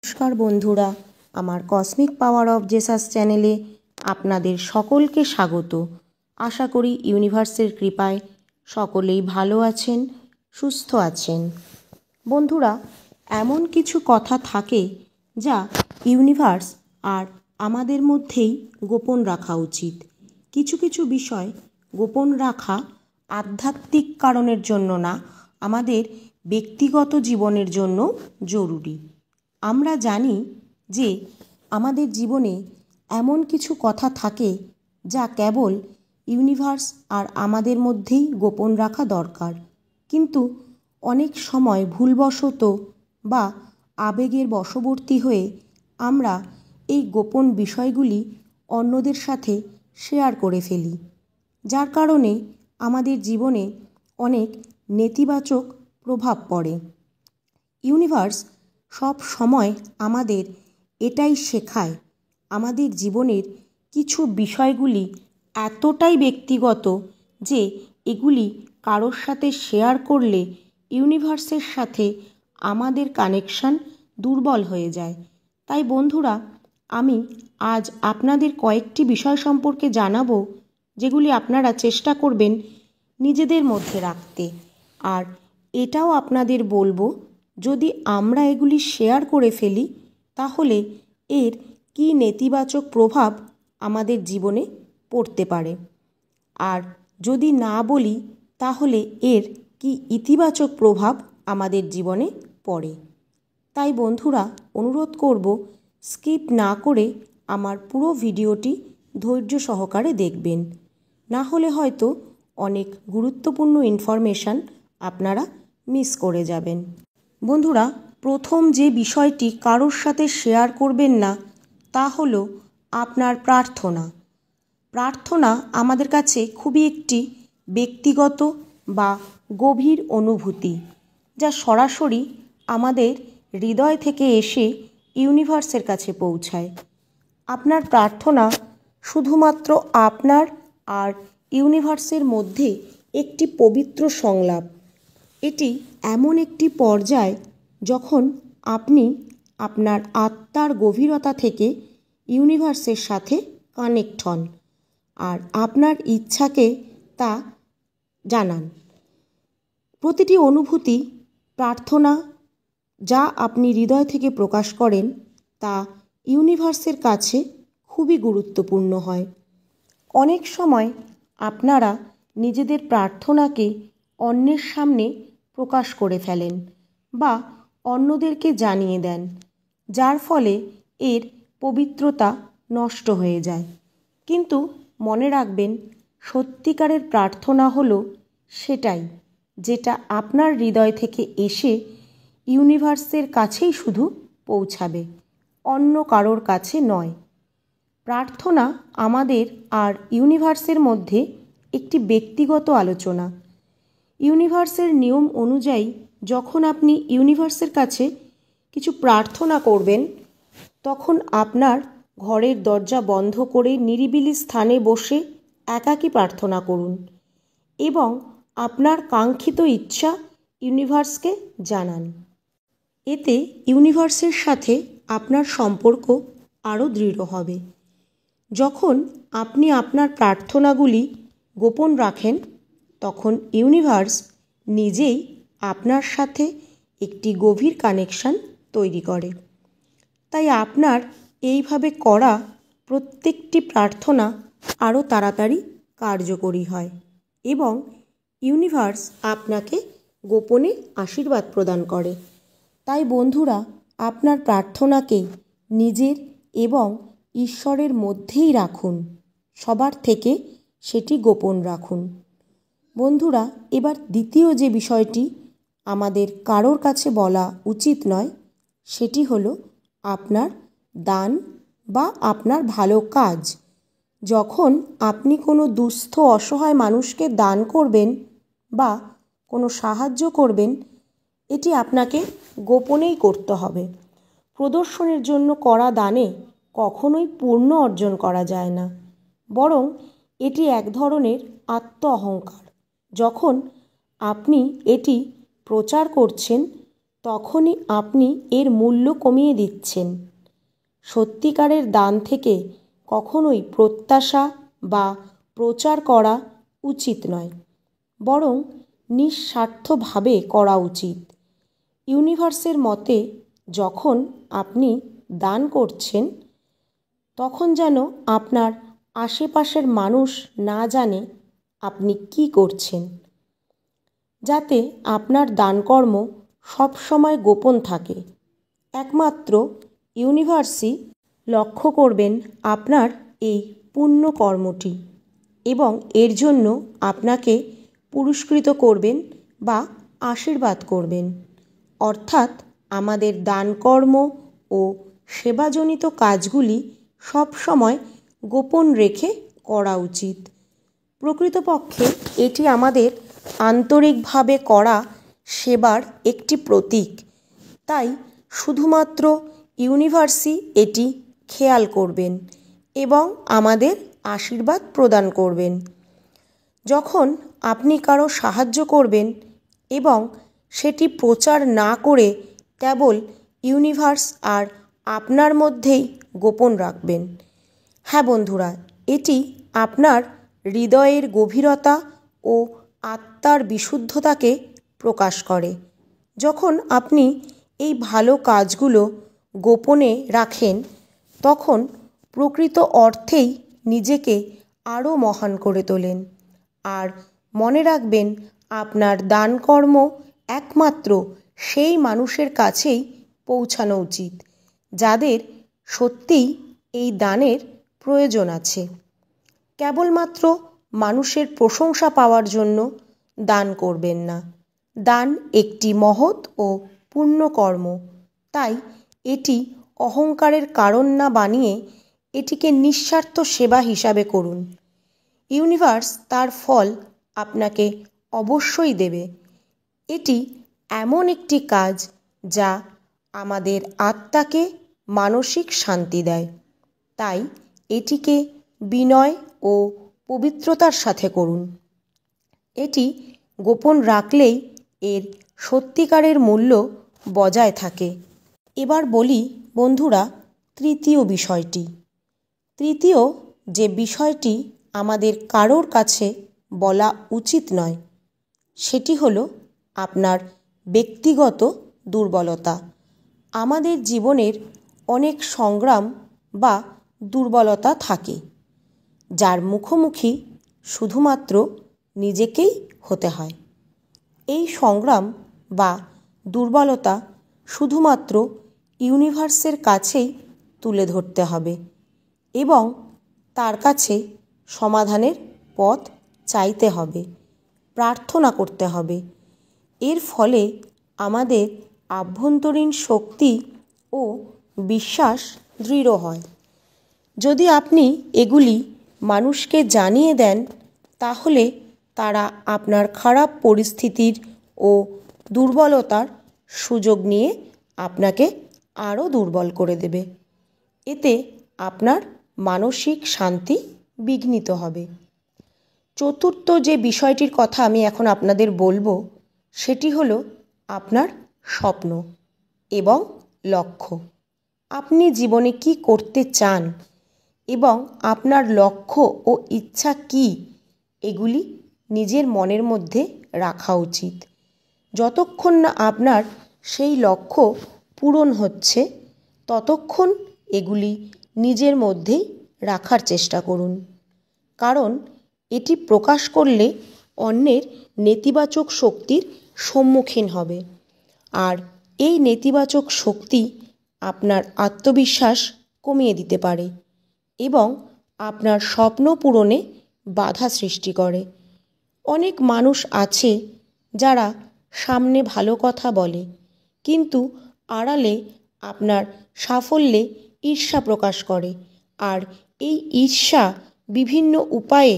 নমস্কার বন্ধুরা, আমার কসমিক পাওয়ার অফ জেসাস চ্যানেলে আপনাদের সকলকে স্বাগত। আশা করি ইউনিভার্সের কৃপায় সকলেই ভালো আছেন, সুস্থ আছেন। বন্ধুরা, এমন কিছু কথা থাকে যা ইউনিভার্স আর আমাদের মধ্যেই গোপন রাখা উচিত। কিছু কিছু বিষয় গোপন রাখা আধ্যাত্মিক কারণের জন্য না, আমাদের ব্যক্তিগত জীবনের জন্য জরুরি। আমরা জানি যে আমাদের জীবনে এমন কিছু কথা থাকে যা কেবল ইউনিভার্স আর আমাদের মধ্যেই গোপন রাখা দরকার, কিন্তু অনেক সময় ভুলবশত বা আবেগের বশবর্তী হয়ে আমরা এই গোপন বিষয়গুলি অন্যদের সাথে শেয়ার করে ফেলি, যার কারণে আমাদের জীবনে অনেক নেতিবাচক প্রভাব পড়ে। ইউনিভার্স সব সময় আমাদের এটাই শেখায়, আমাদের জীবনের কিছু বিষয়গুলি এতটাই ব্যক্তিগত যে এগুলি কারোর সাথে শেয়ার করলে ইউনিভার্সের সাথে আমাদের কানেকশন দুর্বল হয়ে যায়। তাই বন্ধুরা, আমি আজ আপনাদের কয়েকটি বিষয় সম্পর্কে জানাবো যেগুলি আপনারা চেষ্টা করবেন নিজেদের মধ্যে রাখতে। আর এটাও আপনাদের বলবো, যদি আমরা এগুলি শেয়ার করে ফেলি তাহলে এর কী নেতিবাচক প্রভাব আমাদের জীবনে পড়তে পারে, আর যদি না বলি তাহলে এর কী ইতিবাচক প্রভাব আমাদের জীবনে পড়ে। তাই বন্ধুরা, অনুরোধ করব স্কিপ না করে আমার পুরো ভিডিওটি ধৈর্য সহকারে দেখবেন, না হলে হয়তো অনেক গুরুত্বপূর্ণ ইনফরমেশান আপনারা মিস করে যাবেন। বন্ধুরা, প্রথম যে বিষয়টি কারোর সাথে শেয়ার করবেন না তা হলো আপনার প্রার্থনা। প্রার্থনা আমাদের কাছে খুবই একটি ব্যক্তিগত বা গভীর অনুভূতি, যা সরাসরি আমাদের হৃদয় থেকে এসে ইউনিভার্সের কাছে পৌঁছায়। আপনার প্রার্থনা শুধুমাত্র আপনার আর ইউনিভার্সের মধ্যে একটি পবিত্র সংলাপ। এটি এমন একটি পর্যায় যখন আপনি আপনার আত্মার গভীরতা থেকে ইউনিভার্সের সাথে কানেক্ট হন আর আপনার ইচ্ছাকে তা জানান। প্রতিটি অনুভূতি, প্রার্থনা যা আপনি হৃদয় থেকে প্রকাশ করেন তা ইউনিভার্সের কাছে খুবই গুরুত্বপূর্ণ হয়। অনেক সময় আপনারা নিজেদের প্রার্থনাকে অন্যের সামনে প্রকাশ করে ফেলেন বা অন্যদেরকে জানিয়ে দেন, যার ফলে এর পবিত্রতা নষ্ট হয়ে যায়। কিন্তু মনে রাখবেন, সত্যিকারের প্রার্থনা হলো সেটাই যেটা আপনার হৃদয় থেকে এসে ইউনিভার্সের কাছেই শুধু পৌঁছাবে, অন্য কারোর কাছে নয়। প্রার্থনা আমাদের আর ইউনিভার্সের মধ্যে একটি ব্যক্তিগত আলোচনা। ইউনিভার্সের নিয়ম অনুযায়ী যখন আপনি ইউনিভার্সের কাছে কিছু প্রার্থনা করবেন, তখন আপনার ঘরের দরজা বন্ধ করে নিরিবিলি স্থানে বসে একাকী প্রার্থনা করুন এবং আপনার কাঙ্ক্ষিত ইচ্ছা ইউনিভার্সকে জানান। এতে ইউনিভার্সের সাথে আপনার সম্পর্ক আরও দৃঢ় হবে। যখন আপনি আপনার প্রার্থনাগুলি গোপন রাখেন, তখন ইউনিভার্স নিজেই আপনার সাথে একটি গভীর কানেকশন তৈরি করে। তাই আপনার এইভাবে করা প্রত্যেকটি প্রার্থনা আরও তাড়াতাড়ি কার্যকরী হয় এবং ইউনিভার্স আপনাকে গোপনে আশীর্বাদ প্রদান করে। তাই বন্ধুরা, আপনার প্রার্থনাকে নিজের এবং ঈশ্বরের মধ্যেই রাখুন, সবার থেকে সেটি গোপন রাখুন। বন্ধুরা, এবার দ্বিতীয় যে বিষয়টি আমাদের কারোর কাছে বলা উচিত নয়, সেটি হলো আপনার দান বা আপনার ভালো কাজ। যখন আপনি কোনো দুস্থ অসহায় মানুষকে দান করবেন বা কোনো সাহায্য করবেন, এটি আপনাকে গোপনেই করতে হবে। প্রদর্শনের জন্য করা দানে কখনোই পূর্ণ অর্জন করা যায় না, বরং এটি এক ধরনের আত্ম অহংকার। যখন আপনি এটি প্রচার করছেন, তখনই আপনি এর মূল্য কমিয়ে দিচ্ছেন। সত্যিকারের দান থেকে কখনোই প্রত্যাশা বা প্রচার করা উচিত নয়, বরং নিঃস্বার্থভাবে করা উচিত। ইউনিভার্সের মতে যখন আপনি দান করছেন তখন যেন আপনার আশেপাশের মানুষ না জানে আপনি কি করছেন, যাতে আপনার দানকর্ম সবসময় গোপন থাকে। একমাত্র ইউনিভার্সই লক্ষ্য করবেন আপনার এই পুণ্য কর্মটি এবং এর জন্য আপনাকে পুরস্কৃত করবেন বা আশীর্বাদ করবেন। অর্থাৎ আমাদের দানকর্ম ও সেবাজনিত কাজগুলি সবসময় গোপন রেখে করা উচিত। প্রকৃতপক্ষে এটি আমাদের আন্তরিকভাবে করা সেবার একটি প্রতীক। তাই শুধুমাত্র ইউনিভার্সই এটি খেয়াল করবেন এবং আমাদের আশীর্বাদ প্রদান করবেন। যখন আপনি কারো সাহায্য করবেন এবং সেটি প্রচার না করে কেবল ইউনিভার্স আর আপনার মধ্যেই গোপন রাখবেন। হ্যাঁ বন্ধুরা, এটি আপনার হৃদয়ের গভীরতা ও আত্মার বিশুদ্ধতাকে প্রকাশ করে। যখন আপনি এই ভালো কাজগুলো গোপনে রাখেন তখন প্রকৃত অর্থেই নিজেকে আরও মহান করে তোলেন। আর মনে রাখবেন, আপনার দানকর্ম একমাত্র সেই মানুষের কাছেই পৌঁছানো উচিত যাদের সত্যিই এই দানের প্রয়োজন আছে। কেবলমাত্র মানুষের প্রশংসা পাওয়ার জন্য দান করবেন না। দান একটি মহৎ ও পুণ্য কর্ম, তাই এটি অহংকারের কারণ না বানিয়ে এটিকে নিঃস্বার্থ সেবা হিসাবে করুন। ইউনিভার্স তার ফল আপনাকে অবশ্যই দেবে। এটি এমন একটি কাজ যা আমাদের আত্মাকে মানসিক শান্তি দেয়, তাই এটিকে বিনয় ও পবিত্রতার সাথে করুন। এটি গোপন রাখলেই এর সত্যিকারের মূল্য বজায় থাকে। এবার বলি বন্ধুরা তৃতীয় বিষয়টি। তৃতীয় যে বিষয়টি আমাদের কারোর কাছে বলা উচিত নয় সেটি হলো আপনার ব্যক্তিগত দুর্বলতা। আমাদের জীবনের অনেক সংগ্রাম বা দুর্বলতা থাকে, যার মুখোমুখি শুধুমাত্র নিজেকেই হতে হয়। এই সংগ্রাম বা দুর্বলতা শুধুমাত্র ইউনিভার্সের কাছেই তুলে ধরতে হবে এবং তার কাছে সমাধানের পথ চাইতে হবে, প্রার্থনা করতে হবে। এর ফলে আমাদের আভ্যন্তরীণ শক্তি ও বিশ্বাস দৃঢ় হয়। যদি আপনি এগুলি মানুষকে জানিয়ে দেন তাহলে তারা আপনার খারাপ পরিস্থিতির ও দুর্বলতার সুযোগ নিয়ে আপনাকে আরও দুর্বল করে দেবে। এতে আপনার মানসিক শান্তি বিঘ্নিত হবে। চতুর্থ যে বিষয়টির কথা আমি এখন আপনাদের বলবো সেটি হলো আপনার স্বপ্ন এবং লক্ষ্য। আপনি জীবনে কি করতে চান এবং আপনার লক্ষ্য ও ইচ্ছা কি, এগুলি নিজের মনের মধ্যে রাখা উচিত। যতক্ষণ না আপনার সেই লক্ষ্য পূরণ হচ্ছে ততক্ষণ এগুলি নিজের মধ্যেই রাখার চেষ্টা করুন, কারণ এটি প্রকাশ করলে অন্যের নেতিবাচক শক্তির সম্মুখীন হবে, আর এই নেতিবাচক শক্তি আপনার আত্মবিশ্বাস কমিয়ে দিতে পারে এবং আপনার স্বপ্ন পূরণে বাধা সৃষ্টি করে। অনেক মানুষ আছে যারা সামনে ভালো কথা বলে কিন্তু আড়ালে আপনার সাফল্যে ঈর্ষা প্রকাশ করে, আর এই ঈর্ষা বিভিন্ন উপায়ে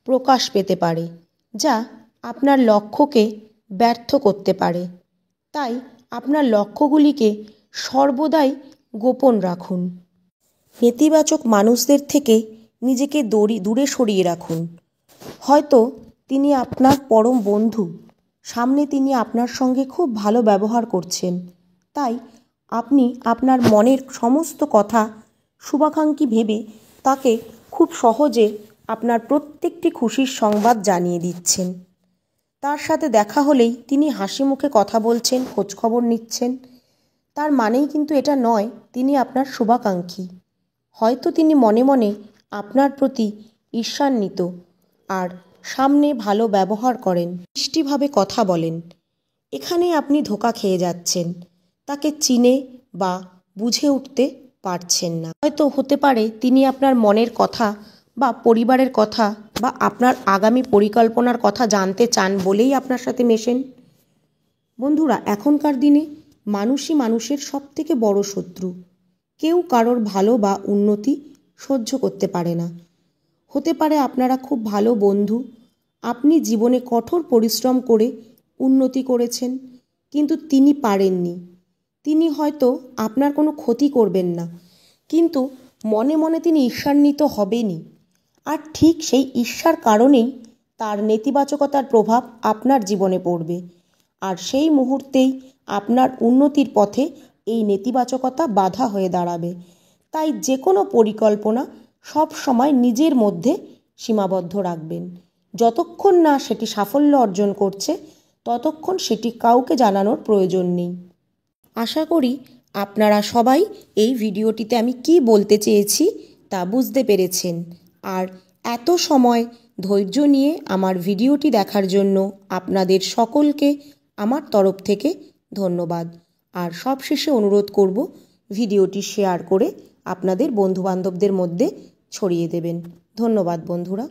প্রকাশ পেতে পারে যা আপনার লক্ষ্যকে ব্যর্থ করতে পারে। তাই আপনার লক্ষ্যগুলিকে সর্বদাই গোপন রাখুন। নেতিবাচক মানুষদের থেকে নিজেকে দূরে সরিয়ে রাখুন। হয়তো তিনি আপনার পরম বন্ধু, সামনে তিনি আপনার সঙ্গে খুব ভালো ব্যবহার করছেন, তাই আপনি আপনার মনের সমস্ত কথা শুভাকাঙ্ক্ষী ভেবে তাকে খুব সহজে আপনার প্রত্যেকটি খুশির সংবাদ জানিয়ে দিচ্ছেন। তার সাথে দেখা হলেই তিনি হাসি মুখে কথা বলছেন, খোঁজখবর নিচ্ছেন। তার মানেই কিন্তু এটা নয় তিনি আপনার শুভাকাঙ্ক্ষী। হয়তো তিনি মনে মনে আপনার প্রতি ঈর্ষান্বিত আর সামনে ভালো ব্যবহার করেন, মিষ্টিভাবে কথা বলেন। এখানেই আপনি ধোঁকা খেয়ে যাচ্ছেন, তাকে চিনে বা বুঝে উঠতে পারছেন না। হয়তো হতে পারে তিনি আপনার মনের কথা বা পরিবারের কথা বা আপনার আগামী পরিকল্পনার কথা জানতে চান বলেই আপনার সাথে মেশেন। বন্ধুরা, এখনকার দিনে মানুষই মানুষের সবথেকে বড় শত্রু। কেউ কারোর ভালো বা উন্নতি সহ্য করতে পারে না। হতে পারে আপনারা খুব ভালো বন্ধু, আপনি জীবনে কঠোর পরিশ্রম করে উন্নতি করেছেন, কিন্তু তিনি পারেননি। তিনি হয়তো আপনার কোনো ক্ষতি করবেন না, কিন্তু মনে মনে তিনি ঈর্ষান্বিত হবেনই। আর ঠিক সেই ঈর্ষার কারণেই তার নেতিবাচকতার প্রভাব আপনার জীবনে পড়বে, আর সেই মুহূর্তেই আপনার উন্নতির পথে এই নেতিবাচকতা বাধা হয়ে দাঁড়াবে। তাই যে কোনো পরিকল্পনা সব সময় নিজের মধ্যে সীমাবদ্ধ রাখবেন। যতক্ষণ না সেটি সাফল্য অর্জন করছে ততক্ষণ সেটি কাউকে জানানোর প্রয়োজন নেই। আশা করি আপনারা সবাই এই ভিডিওটিতে আমি কি বলতে চেয়েছি তা বুঝতে পেরেছেন। আর এত সময় ধৈর্য নিয়ে আমার ভিডিওটি দেখার জন্য আপনাদের সকলকে আমার তরফ থেকে ধন্যবাদ। আর সবশেষে অনুরোধ করব, ভিডিওটি শেয়ার করে আপনাদের বন্ধুবান্ধবদের মধ্যে ছড়িয়ে দেবেন। ধন্যবাদ বন্ধুরা।